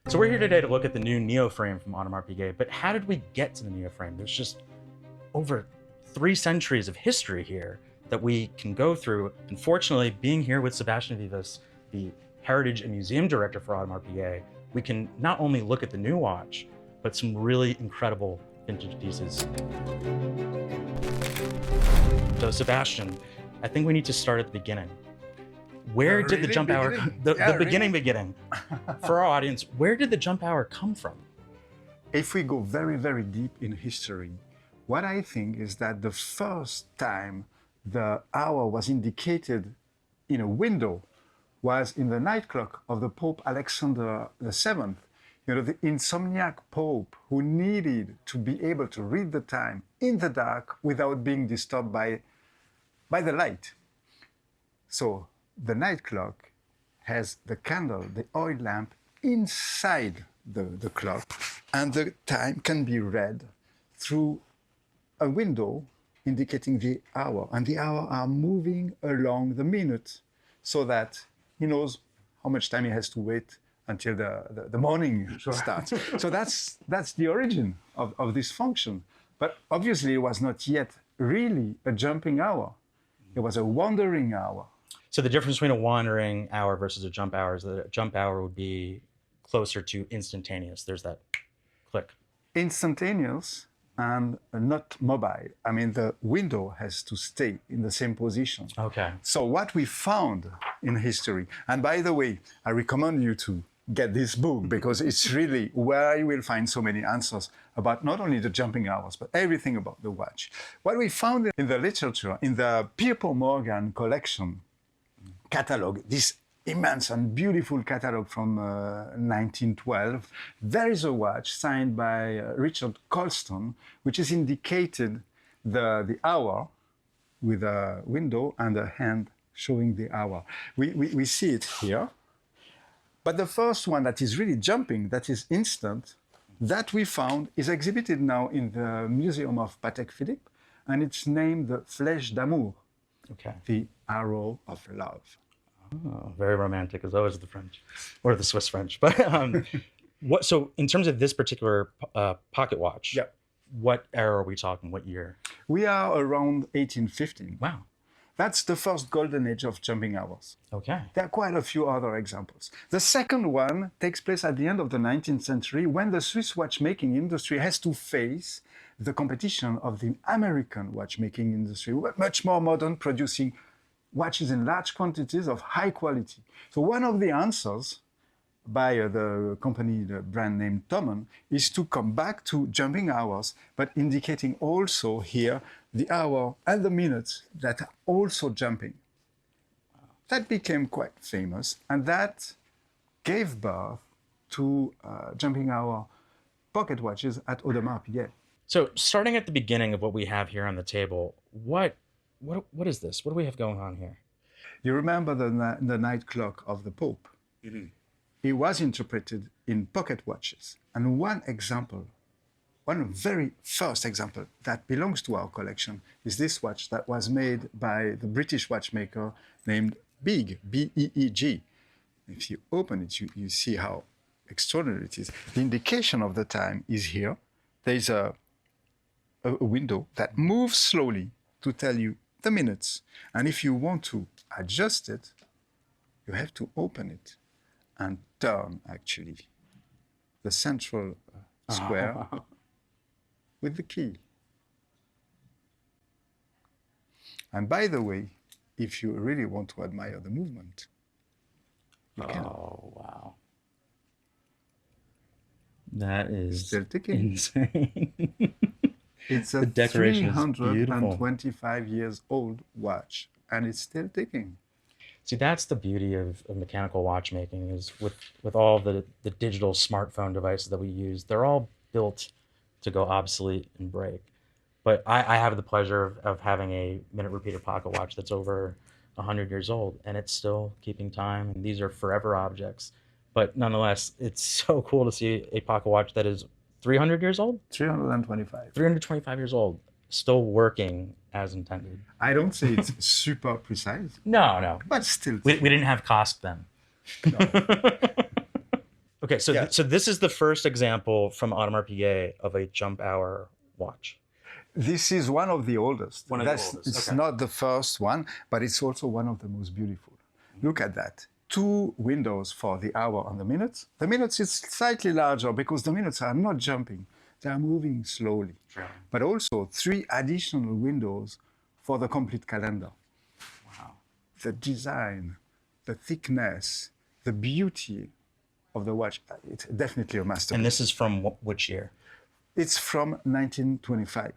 So we're here today to look at the new Neo frame from Audemars Piguet, but how did we get to the Neo frame? There's just over 3 centuries of history here that we can go through. And fortunately, being here with Sébastian Vivas, the Heritage and Museum Director for Audemars Piguet, we can not only look at the new watch, but some really incredible vintage pieces. So Sébastian, I think we need to start at the beginning. Where did the jump hour, the beginning, for our audience, where did the jump hour come from? If we go very, very deep in history, what I think is that the first time the hour was indicated in a window was in the night clock of the Pope Alexander VII. You know, the insomniac Pope who needed to be able to read the time in the dark without being disturbed by the light. So the night clock has the candle, the oil lamp, inside the clock, and the time can be read through a window indicating the hour, and the hour are moving along the minute so that he knows how much time he has to wait until the morning starts. So that's the origin of this function. But obviously it was not yet really a jumping hour. It was a wandering hour. So the difference between a wandering hour versus a jump hour is that a jump hour would be closer to instantaneous. There's that click. Instantaneous and not mobile. I mean, the window has to stay in the same position. Okay. So what we found in history, and by the way, I recommend you to get this book because it's really where you will find so many answers about not only the jumping hours, but everything about the watch. What we found in the literature, in the Pierpont Morgan collection catalog, this immense and beautiful catalog from 1912, there is a watch signed by Richard Colston, which is indicated the hour with a window and a hand showing the hour. We see it here. But the first one that is really jumping, that is instant, that we found is exhibited now in the Museum of Patek Philippe, and it's named the Flèche d'Amour, the arrow of love. Oh, very romantic, as always, the French, or the Swiss French. But so in terms of this particular pocket watch, what era are we talking, what year? We are around 1815. Wow. That's the first golden age of jumping hours. Okay. There are quite a few other examples. The second one takes place at the end of the 19th century when the Swiss watchmaking industry has to face the competition of the American watchmaking industry, much more modern, producing watches in large quantities of high quality. So one of the answers by the company, the brand name Thomann, is to come back to jumping hours, but indicating also here the hour and the minutes that are also jumping. That became quite famous, and that gave birth to jumping hour pocket watches at Audemars Piguet. So starting at the beginning of what we have here on the table, what is this? What do we have going on here? You remember the night clock of the Pope? Mm-hmm. It was interpreted in pocket watches. And one very first example that belongs to our collection is this watch that was made by the British watchmaker named Beeg, B-E-E-G. If you open it, you see how extraordinary it is. The indication of the time is here. There's a window that moves slowly to tell you the minutes. And if you want to adjust it, you have to open it and turn, actually, the central square with the key. And by the way, if you really want to admire the movement, you can. Oh, wow. That is still ticking. Insane. It's a 325 years old watch, and it's still ticking. See, that's the beauty of mechanical watchmaking, is with all the digital smartphone devices that we use, they're all built to go obsolete and break. But I have the pleasure of having a minute repeater pocket watch that's over 100 years old, and it's still keeping time, and these are forever objects. But nonetheless, it's so cool to see a pocket watch that is 300 years old? 325. 325 years old, still working as intended. I don't say it's super precise. No. But still. We didn't have COSC then. No. Okay, so Yeah. so this is the first example from Audemars Piguet of a jump hour watch. This is one of the oldest. One of the oldest, It's okay. not the first one, but it's also one of the most beautiful. Look at that. Two windows for the hour and the minutes. The minutes is slightly larger because the minutes are not jumping. They are moving slowly. Sure. But also three additional windows for the complete calendar. Wow. The design, the thickness, the beauty of the watch, it's definitely a masterpiece. And this is from which year? It's from 1925.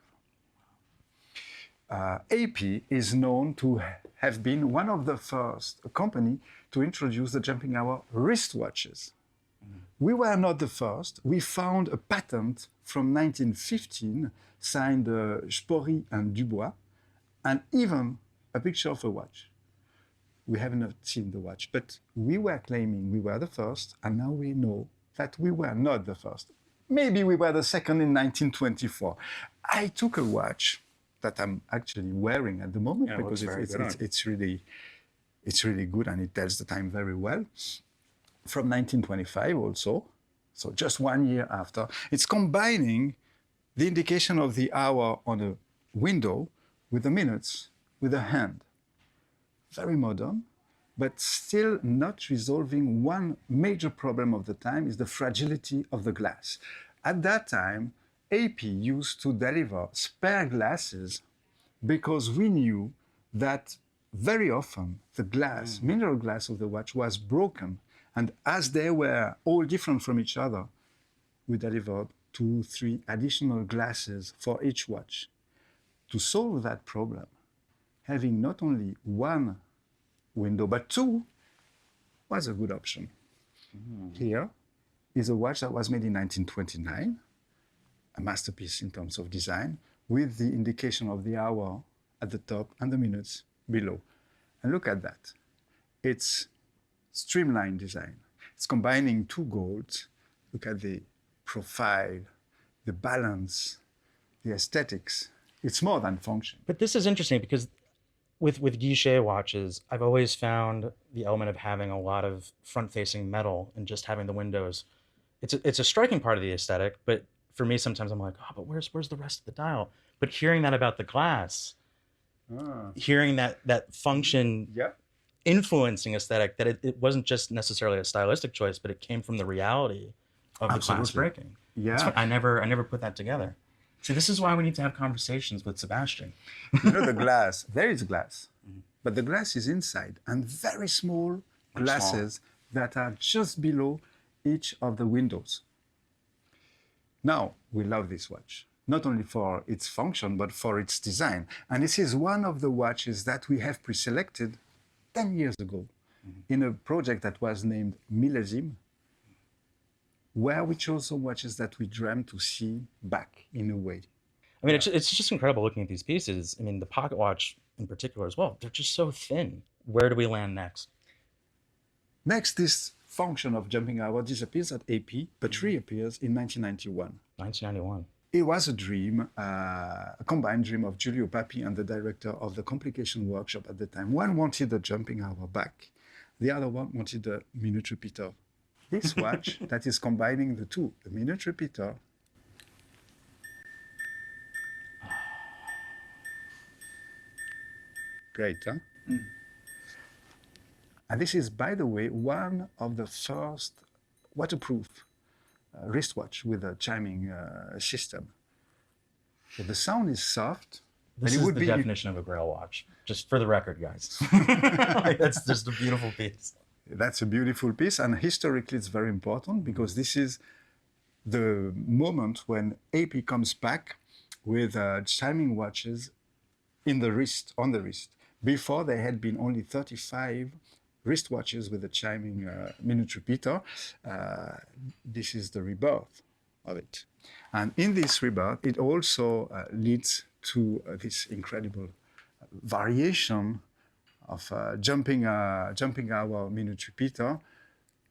AP is known to have been one of the first company to introduce the jumping hour wristwatches. We were not the first. We found a patent from 1915 signed Spory and Dubois, and even a picture of a watch. We have not seen the watch, but we were claiming we were the first, and now we know that we were not the first. Maybe we were the second in 1924. I took a watch that I'm actually wearing at the moment because it's really good and it tells the time very well. From 1925 also, so just 1 year after. It's combining the indication of the hour on a window with the minutes with a hand. Very modern, but still not resolving one major problem of the time is the fragility of the glass. At that time, AP used to deliver spare glasses because we knew that very often the glass, mineral glass of the watch was broken. And as they were all different from each other, we delivered 2, 3 additional glasses for each watch. To solve that problem, having not only one window but 2 was a good option. Here is a watch that was made in 1929, a masterpiece in terms of design, with the indication of the hour at the top and the minutes below. And look at that. It's streamline design. It's combining 2 golds. Look at the profile, the balance, the aesthetics. It's more than function. But this is interesting because with Guichet watches, I've always found the element of having a lot of front-facing metal and just having the windows. It's a striking part of the aesthetic, but for me, sometimes I'm like, oh, but where's the rest of the dial? But hearing that about the glass, hearing that function influencing aesthetic, that it wasn't just necessarily a stylistic choice, but it came from the reality of the glass breaking. Yeah. I never put that together. See, this is why we need to have conversations with Sebastian. You know the glass, there is glass, but the glass is inside and very small glasses that are just below each of the windows. Now, we love this watch, not only for its function, but for its design. And this is one of the watches that we have pre-selected 10 years ago in a project that was named Millésime, where we chose some watches that we dreamt to see back in a way. I mean, it's just incredible looking at these pieces. I mean, the pocket watch in particular as well. They're just so thin. Where do we land next? Next, this function of jumping hour disappears at AP, but reappears in 1991. 1991. It was a dream, a combined dream of Giulio Papi and the director of the Complication workshop at the time. One wanted the jumping hour back. The other one wanted the minute repeater. This watch that is combining the two, the minute repeater great, huh? And this is, by the way, one of the first waterproof wristwatch with a chiming system. So the sound is soft. This is the definition of a grail watch, just for the record, guys. Like, that's just a beautiful piece. That's a beautiful piece, and historically it's very important because this is the moment when AP comes back with chiming watches in the wrist, on the wrist. Before, there had been only 35 wristwatches with a chiming minute repeater. This is the rebirth of it. And in this rebirth, it also leads to this incredible variation of jumping hour minute repeater,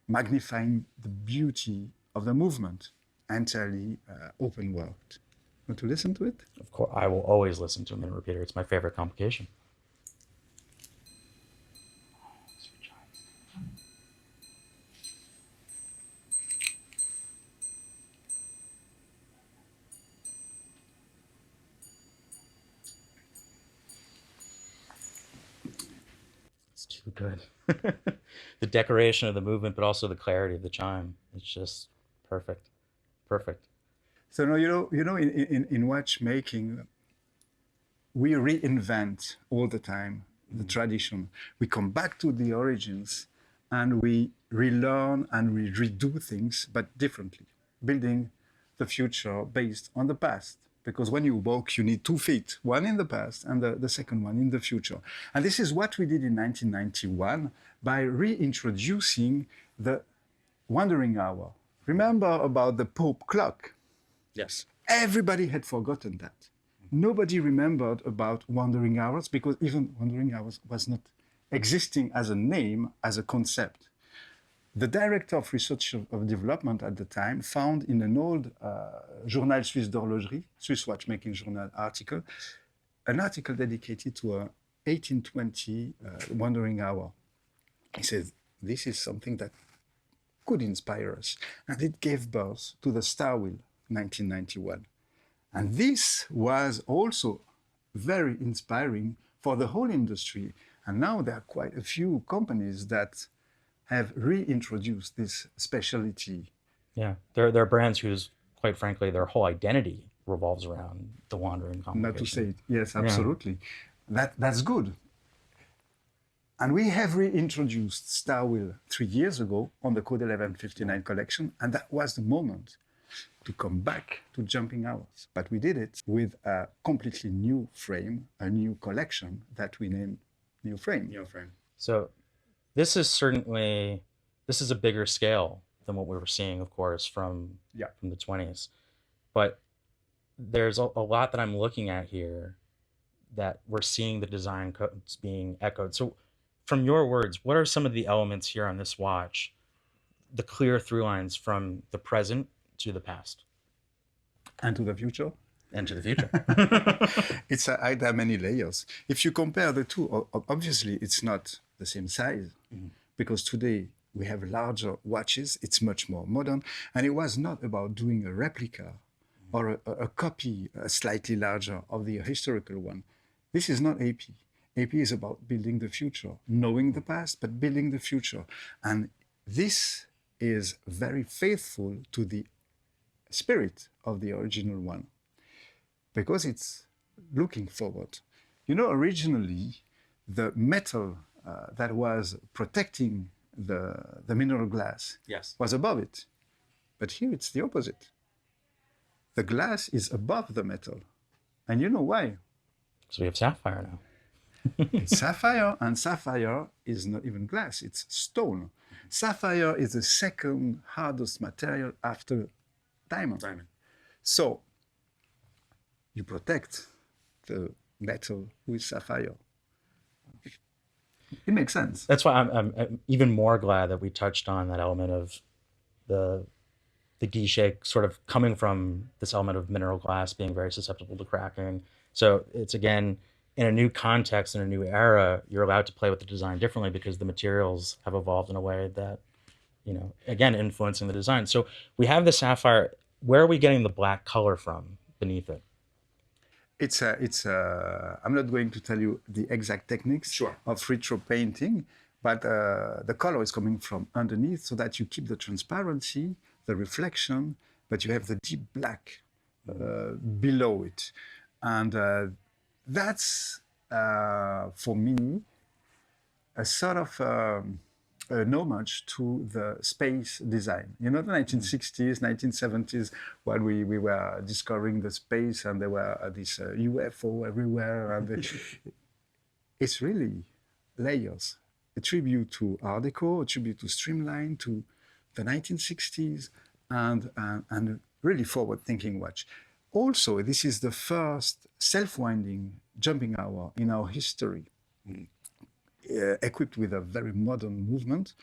magnifying the beauty of the movement, entirely open world. Want to listen to it? Of course, I will always listen to a minute repeater. It's my favorite complication. so good. The decoration of the movement, but also the clarity of the chime. It's just perfect. Perfect. So no, in watchmaking, we reinvent all the time the tradition. We come back to the origins, and we relearn and we redo things, but differently, building the future based on the past. Because when you walk, you need 2 feet, one in the past and the second one in the future. And this is what we did in 1991 by reintroducing the wandering hour. Remember about the Pope clock? Yes. Everybody had forgotten that. Nobody remembered about wandering hours because even wandering hours was not existing as a name, as a concept. The director of research of development at the time found in an old Journal Suisse d'Horlogerie, Swiss watchmaking journal article, an article dedicated to a 1820 wandering hour. He says, this is something that could inspire us. And it gave birth to the Starwheel, 1991. And this was also very inspiring for the whole industry. And now there are quite a few companies that have reintroduced this specialty. Yeah, there are brands whose, quite frankly, their whole identity revolves around the wandering complication. Not to say it. Yes, absolutely. Yeah. That's good. And we have reintroduced Starwheel 3 years ago on the Code 1159 collection, and that was the moment to come back to jumping hours. But we did it with a completely new frame, a new collection that we named New Frame. New Frame. So this is a bigger scale than what we were seeing, of course, from the 20s. But there's a lot that I'm looking at here that we're seeing the design codes being echoed. So from your words, what are some of the elements here on this watch, the clear through lines from the present to the past? And to the future? And to the future. There are many layers. If you compare the two, obviously it's not the same size, because today we have larger watches, it's much more modern, and it was not about doing a replica or a copy slightly larger of the historical one. This is not AP. AP is about building the future, knowing the past, but building the future. And this is very faithful to the spirit of the original one, because it's looking forward. Originally, the metal that was protecting the mineral glass was above it. But here it's the opposite. The glass is above the metal. And you know why? So we have sapphire now. It's sapphire, and sapphire is not even glass, it's stone. Sapphire is the second hardest material after diamond. So you protect the metal with sapphire. It makes sense. That's why I'm even more glad that we touched on that element of the guichet sort of coming from this element of mineral glass being very susceptible to cracking. So it's, again, in a new context, in a new era, you're allowed to play with the design differently because the materials have evolved in a way that, again, influencing the design. So we have the sapphire. Where are we getting the black color from beneath it? I'm not going to tell you the exact techniques of retro painting, but the color is coming from underneath so that you keep the transparency, the reflection, but you have the deep black below it. And that's, for me, a sort of an homage to the space design. The 1960s, 1970s, when we were discovering the space and there were this UFO everywhere. And it's really layers. A tribute to Art Deco, a tribute to Streamline, to the 1960s, and really forward-thinking watch. Also, this is the first self-winding jumping hour in our history. Equipped with a very modern movement.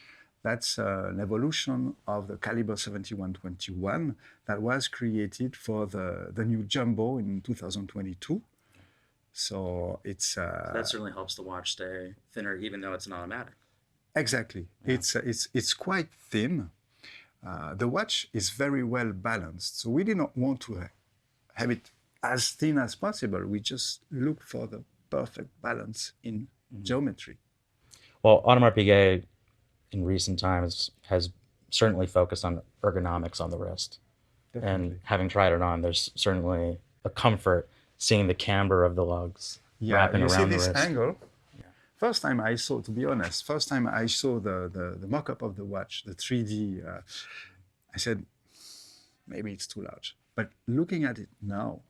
That's an evolution of the caliber 7121 that was created for the new jumbo in 2022. So it's... that certainly helps the watch stay thinner, even though it's an automatic. Exactly. Yeah. It's quite thin. The watch is very well balanced. So we did not want to have it as thin as possible. We just look for the perfect balance in geometry. Well, Audemars Piguet in recent times has certainly focused on ergonomics on the wrist. Definitely. And having tried it on, there's certainly a comfort seeing the camber of the lugs Yeah, wrapping you see around the this wrist. angle? First time I saw, to be honest, first time I saw the mock-up of the watch, the 3D, I said, maybe it's too large. But looking at it now,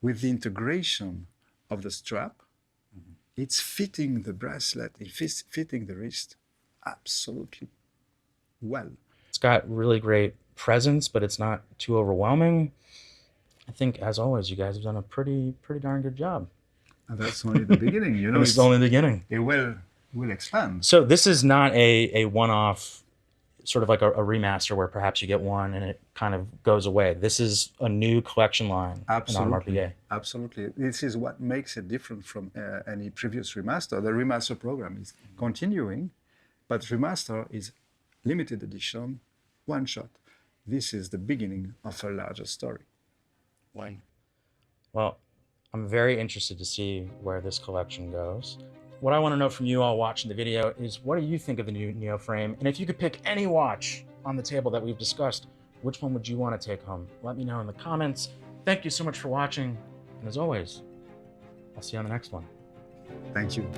with the integration of the strap, it's fitting the bracelet, it's fitting the wrist absolutely well. It's got really great presence, but it's not too overwhelming. I think, as always, you guys have done a pretty darn good job. And that's only the beginning, you know. And this is only the beginning. It will expand. So this is not a one-off, sort of like a remaster where perhaps you get one and it kind of goes away. This is a new collection line in Audemars Piguet. Absolutely. This is what makes it different from any previous remaster. The remaster program is continuing, but remaster is limited edition, one shot. This is the beginning of a larger story. One. Well, I'm very interested to see where this collection goes. What I want to know from you all watching the video is, what do you think of the new Neo frame? And if you could pick any watch on the table that we've discussed, which one would you want to take home? Let me know in the comments. Thank you so much for watching. And as always, I'll see you on the next one. Thank you.